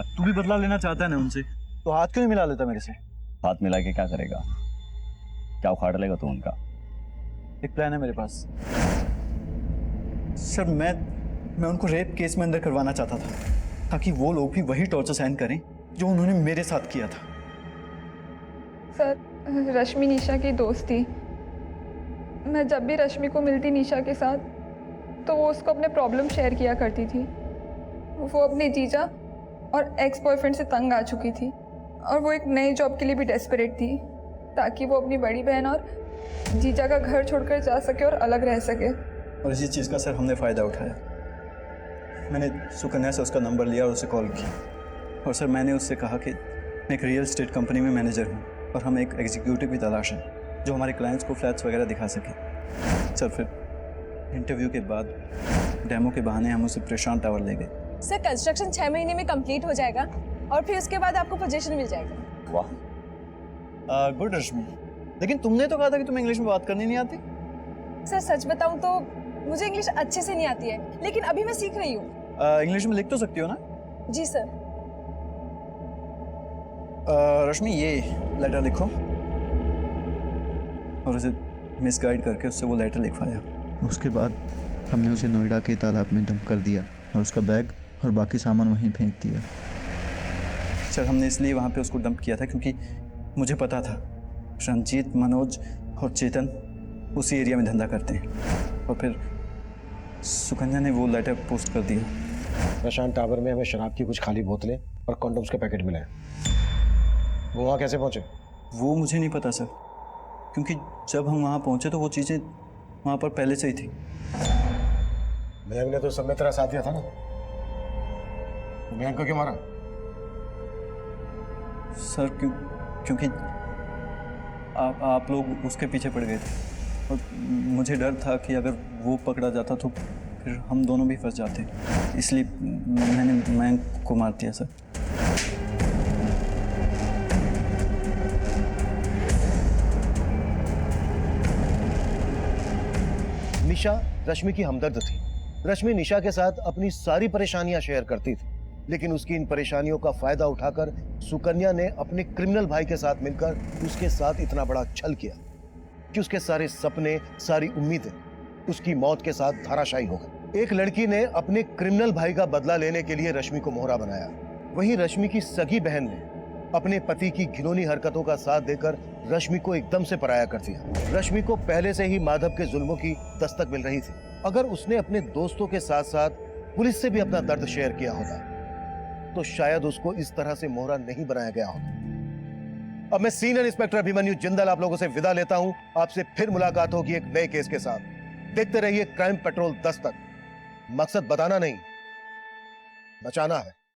तू भी बदला लेना चाहता है ना उनसे, तो हाथ क्यों नहीं मिला लेता मेरे से? हाथ मिला के क्या करेगा? क्या उखाड़ लेगा तू उनका? एक प्लान है मेरे पास। सर, मैं उनको रेप केस में अंदर करवाना चाहता था, ताकि वो लोग भी वही टॉर्चर सहन करें जो उन्होंने मेरे साथ किया था। सर, रश्मि निशा की दोस्त थी। मैं जब भी रश्मि को मिलती निशा के साथ, तो वो उसको अपने प्रॉब्लम शेयर किया करती थी। वो अपने जीजा और एक्स बॉयफ्रेंड से तंग आ चुकी थी, और वो एक नई जॉब के लिए भी डेस्परेट थी, ताकि वो अपनी बड़ी बहन और जीजा का घर छोड़कर जा सके और अलग रह सके। और इसी चीज़ का सर हमने फ़ायदा उठाया। मैंने सुकन्या से उसका नंबर लिया और उसे कॉल किया, और सर मैंने उससे कहा कि मैं एक रियल एस्टेट कंपनी में मैनेजर हूँ और हम एक एग्जीक्यूटिव की तलाश है जो हमारे क्लाइंट्स को फ्लैट्स वगैरह दिखा सके। सर फिर इंटरव्यू के बाद डेमो के बहाने हम उसे प्रशांत टावर ले गए। सर कंस्ट्रक्शन 6 महीने में कंप्लीट हो जाएगा और फिर उसके बाद आपको पोजीशन मिल जाएगा। वाह, गुड रश्मि। लेकिन तुमने तो कहा था कि तुम्हें इंग्लिश में बात करनी नहीं आती। सर सच बताऊं तो मुझे इंग्लिश अच्छे से नहीं आती है, लेकिन अभी मैं सीख रही हूँ। इंग्लिश में लिख तो सकती हो ना? जी सर। रश्मि ये लेटर लिखो, और उसे मिसगाइड करके उससे वो लेटर लिखवाया। उसके बाद हमने उसे नोएडा के तालाब में डंप कर दिया और उसका बैग और बाकी सामान वहीं फेंक दिया। सर हमने इसलिए वहाँ पे उसको डंप किया था क्योंकि मुझे पता था रंजीत, मनोज और चेतन उसी एरिया में धंधा करते हैं, और फिर सुकन्या ने वो लेटर पोस्ट कर दिया। प्रशांत टावर में हमें शराब की कुछ खाली बोतलें और कॉन्डोम्स के पैकेट मिले। वो वहाँ कैसे पहुँचे? वो मुझे नहीं पता सर, क्योंकि जब हम वहाँ पहुँचे तो वो चीज़ें वहाँ पर पहले से ही थी। मयंक ने तो सब में तेरा साथ दिया था ना, मयंक को क्यों मारा? सर क्योंकि आप लोग उसके पीछे पड़ गए थे, और मुझे डर था कि अगर वो पकड़ा जाता तो फिर हम दोनों भी फंस जाते, इसलिए मैंने मयंक को मार दिया सर। निशा रश्मि की हमदर्द थी। रश्मि निशा के साथ अपनी सारी परेशानियां शेयर करती थी, लेकिन उसकी इन परेशानियों का फायदा उठाकर सुकन्या ने अपने क्रिमिनल भाई के साथ मिलकर उसके साथ इतना बड़ा छल किया कि उसके सारे सपने, सारी उम्मीदें उसकी मौत के साथ धराशायी हो गई। एक लड़की ने अपने क्रिमिनल भाई का बदला लेने के लिए रश्मि को मोहरा बनाया, वहीं रश्मि की सगी बहन ने अपने पति की घिनौनी हरकतों का साथ देकर रश्मि को एकदम से पराया कर दिया। रश्मि को पहले से ही माधव के जुल्मों की दस्तक मिल रही थी। अगर उसने अपने दोस्तों के साथ साथ पुलिस से भी अपना दर्द शेयर किया होता तो शायद उसको इस तरह से मोहरा नहीं बनाया गया होता। अब मैं सीनियर इंस्पेक्टर अभिमन्यु जिंदल आप लोगों से विदा लेता हूं। आपसे फिर मुलाकात होगी एक नए केस के साथ। देखते रहिए क्राइम पेट्रोल दस्तक। मकसद बताना नहीं, बचाना है।